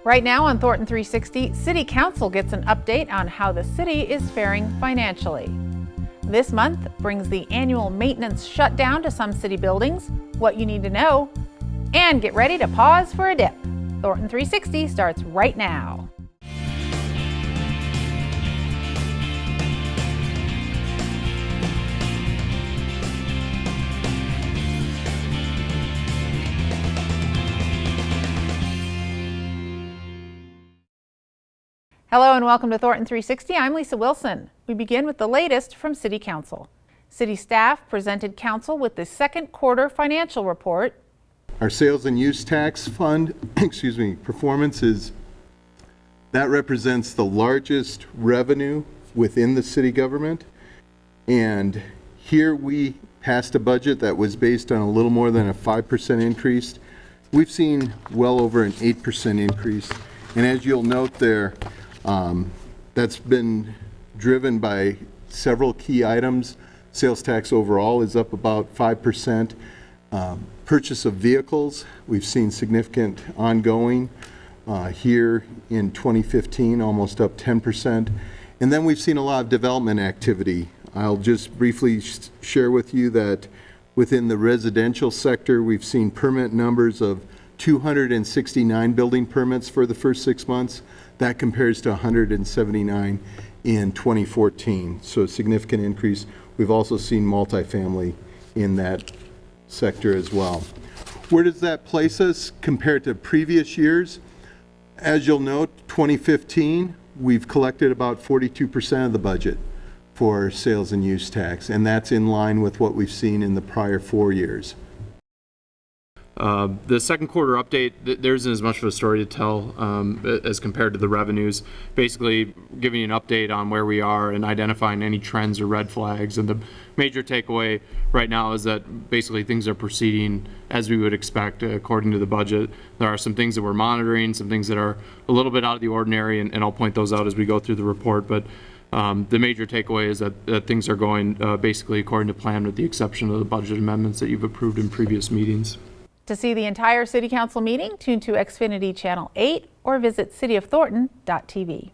Right now on Thornton360, City Council gets an update on how the city is faring financially. This month brings the annual maintenance shutdown to some city buildings, what you need to know, and get ready to pause for a dip. Thornton360 starts right now. Hello and welcome to Thornton360. I'm Lisa Wilson. We begin with the latest from City Council. City staff presented Council with the second quarter financial report. Our sales and use tax fund, performance that represents the largest revenue within the city government. And here we passed a budget that was based on a little more than a 5% increase. We've seen well over an 8% increase. And as you'll note there, that's been driven by several key items. Sales tax overall is up about 5%. Purchase of vehicles, we've seen significant ongoing here in 2015, almost up 10%. And then we've seen a lot of development activity. I'll just briefly share with you that within the residential sector, we've seen permit numbers of 269 building permits for the first 6 months. That compares to 179 in 2014, so a significant increase. We've also seen multifamily in that sector as well. Where does that place us compared to previous years? As you'll note, 2015, we've collected about 42% of the budget for sales and use tax, and that's in line with what we've seen in the prior 4 years. The second quarter update, there isn't as much of a story to tell as compared to the revenues. Basically giving you an update on where we are and identifying any trends or red flags. And the major takeaway right now is that basically things are proceeding as we would expect according to the budget. There are some things that we're monitoring, some things that are a little bit out of the ordinary, and I'll point those out as we go through the report. But the major takeaway is that things are going basically according to plan, with the exception of the budget amendments that you've approved in previous meetings. To see the entire City Council meeting, tune to Xfinity Channel 8 or visit cityofthornton.tv.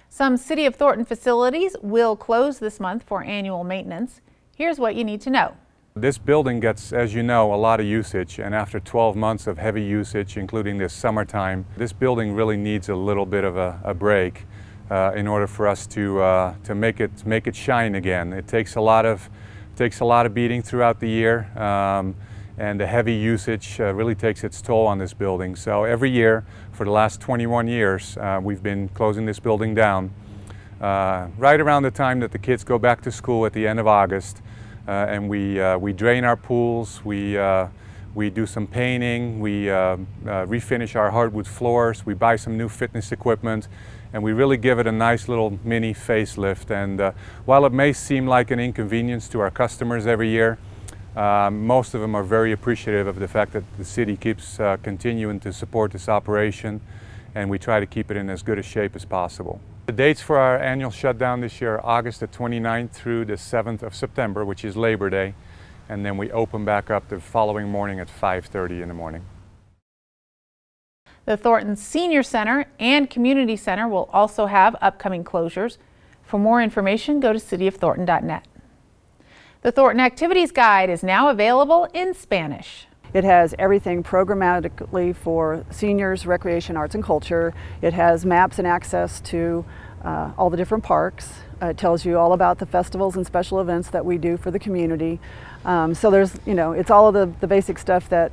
Some City of Thornton facilities will close this month for annual maintenance. Here's what you need to know. This building gets, as you know, a lot of usage, and after 12 months of heavy usage, including this summertime, this building really needs a little bit of a break in order for us to make it shine again. It takes a lot of beating throughout the year. And the heavy usage really takes its toll on this building. So every year for the last 21 years, we've been closing this building down right around the time that the kids go back to school at the end of August. And we drain our pools, we do some painting, we refinish our hardwood floors, we buy some new fitness equipment, and we really give it a nice little mini facelift. And while it may seem like an inconvenience to our customers every year, most of them are very appreciative of the fact that the city keeps continuing to support this operation, and we try to keep it in as good a shape as possible. The dates for our annual shutdown this year are August the 29th through the 7th of September, which is Labor Day, and then we open back up the following morning at 5:30 in the morning. The Thornton Senior Center and Community Center will also have upcoming closures. For more information, go to cityofthornton.net. The Thornton Activities Guide is now available in Spanish. It has everything programmatically for seniors, recreation, arts, and culture. It has maps and access to all the different parks. It tells you all about the festivals and special events that we do for the community. So there's, it's all of the basic stuff that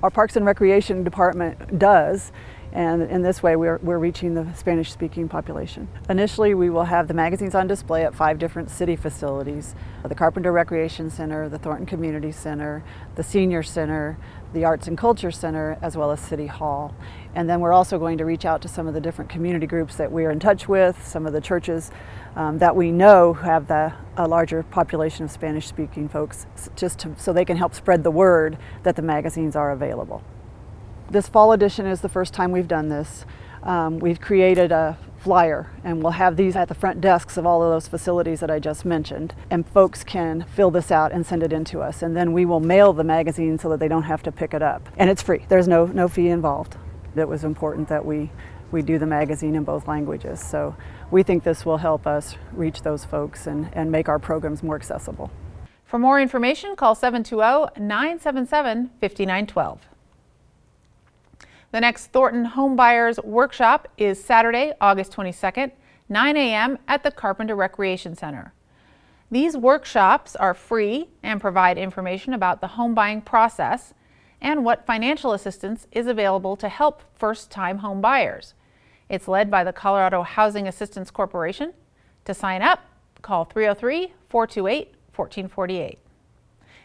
our Parks and Recreation Department does. And in this way, we're reaching the Spanish-speaking population. Initially, we will have the magazines on display at 5 different city facilities: the Carpenter Recreation Center, the Thornton Community Center, the Senior Center, the Arts and Culture Center, as well as City Hall. And then we're also going to reach out to some of the different community groups that we're in touch with, some of the churches that we know have a larger population of Spanish-speaking folks, so they can help spread the word that the magazines are available. This fall edition is the first time we've done this. We've created a flyer, and we'll have these at the front desks of all of those facilities that I just mentioned, and folks can fill this out and send it in to us, and then we will mail the magazine so that they don't have to pick it up. And it's free. There's no fee involved. It was important that we do the magazine in both languages. So we think this will help us reach those folks and make our programs more accessible. For more information, call 720-977-5912. The next Thornton Homebuyers Workshop is Saturday, August 22nd, 9 a.m. at the Carpenter Recreation Center. These workshops are free and provide information about the home buying process and what financial assistance is available to help first-time home buyers. It's led by the Colorado Housing Assistance Corporation. To sign up, call 303-428-1448.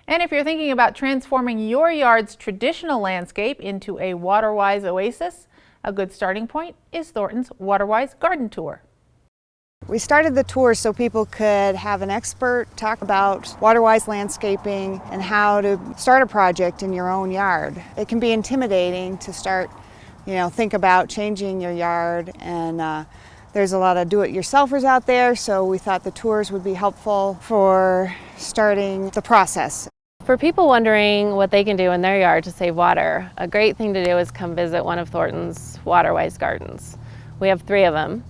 And if you're thinking about transforming your yard's traditional landscape into a water-wise oasis, a good starting point is Thornton's Water-Wise Garden Tour. We started the tour so people could have an expert talk about water-wise landscaping and how to start a project in your own yard. It can be intimidating to start, think about changing your yard, and there's a lot of do-it-yourselfers out there, so we thought the tours would be helpful for starting the process. For people wondering what they can do in their yard to save water, a great thing to do is come visit one of Thornton's Water-Wise gardens. We have 3 of them.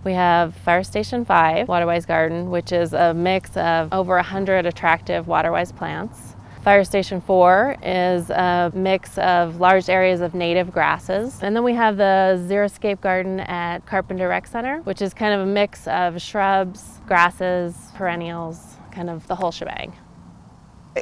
We have Fire Station 5 Water-Wise Garden, which is a mix of over 100 attractive water-wise plants. Fire Station 4 is a mix of large areas of native grasses. And then we have the Xeriscape Garden at Carpenter Rec Center, which is kind of a mix of shrubs, grasses, perennials, kind of the whole shebang.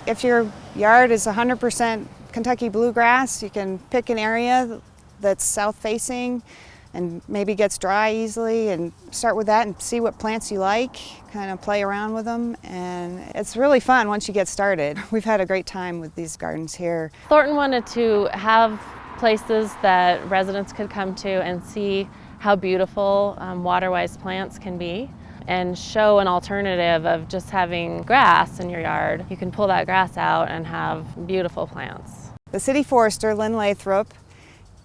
If your yard is 100% Kentucky bluegrass, you can pick an area that's south-facing and maybe gets dry easily, and start with that and see what plants you like, kind of play around with them, and it's really fun once you get started. We've had a great time with these gardens here. Thornton wanted to have places that residents could come to and see how beautiful water-wise plants can be, and show an alternative of just having grass in your yard. You can pull that grass out and have beautiful plants. The city forester, Lynn Lathrop,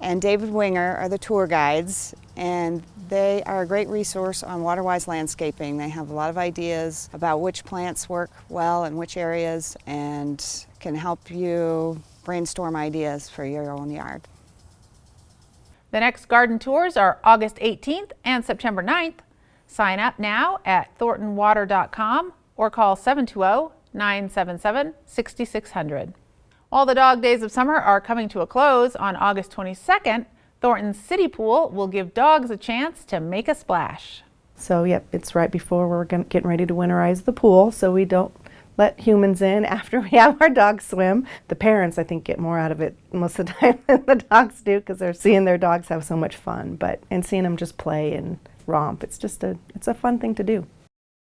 and David Winger are the tour guides, and they are a great resource on water-wise landscaping. They have a lot of ideas about which plants work well in which areas and can help you brainstorm ideas for your own yard. The next garden tours are August 18th and September 9th. Sign up now at thorntonwater.com or call 720-977-6600. While the dog days of summer are coming to a close, on August 22nd, Thornton's City Pool will give dogs a chance to make a splash. So yep, it's right before we're getting ready to winterize the pool, so we don't let humans in after we have our dogs swim. The parents, I think, get more out of it most of the time than the dogs do, because they're seeing their dogs have so much fun, and seeing them just play and romp. It's a fun thing to do.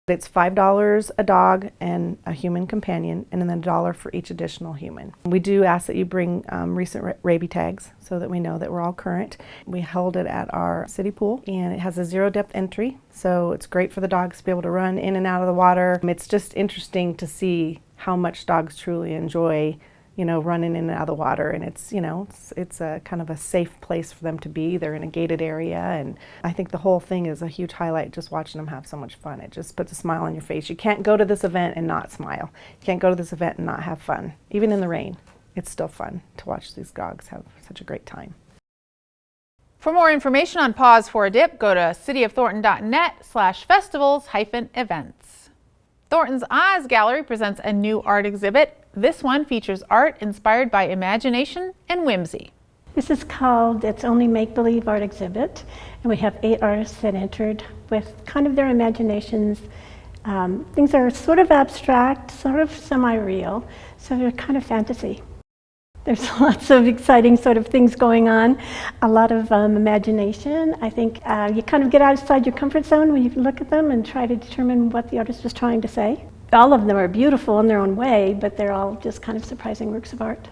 It's $5 a dog and a human companion, and then $1 for each additional human. We do ask that you bring recent rabies tags so that we know that we're all current. We held it at our city pool, and it has a 0 depth entry, so it's great for the dogs to be able to run in and out of the water. It's just interesting to see how much dogs truly enjoy running in and out of the water, and it's a kind of a safe place for them to be. They're in a gated area, and I think the whole thing is a huge highlight, just watching them have so much fun. It just puts a smile on your face. You can't go to this event and not smile. You can't go to this event and not have fun. Even in the rain, it's still fun to watch these dogs have such a great time. For more information on Paws for a Dip, go to cityofthornton.net/festivals-events. Thornton's Oz Gallery presents a new art exhibit. This one features art inspired by imagination and whimsy. This is called It's Only Make-Believe Art Exhibit, and we have 8 artists that entered with kind of their imaginations. Things are sort of abstract, sort of semi-real, so they're kind of fantasy. There's lots of exciting sort of things going on, a lot of imagination. I think you kind of get outside your comfort zone when you look at them and try to determine what the artist was trying to say. All of them are beautiful in their own way, but they're all just kind of surprising works of art.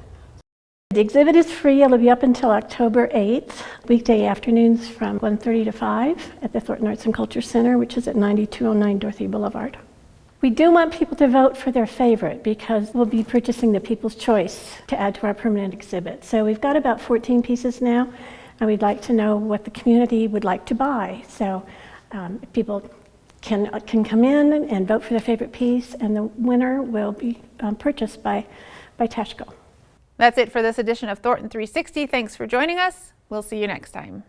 The exhibit is free. It'll be up until October 8th, weekday afternoons from 1:30 to 5 at the Thornton Arts and Culture Center, which is at 9209 Dorothy Boulevard. We do want people to vote for their favorite, because we'll be purchasing the People's Choice to add to our permanent exhibit. So we've got about 14 pieces now, and we'd like to know what the community would like to buy. So people can come in and vote for their favorite piece, and the winner will be purchased by Tashko. That's it for this edition of Thornton 360. Thanks for joining us. We'll see you next time.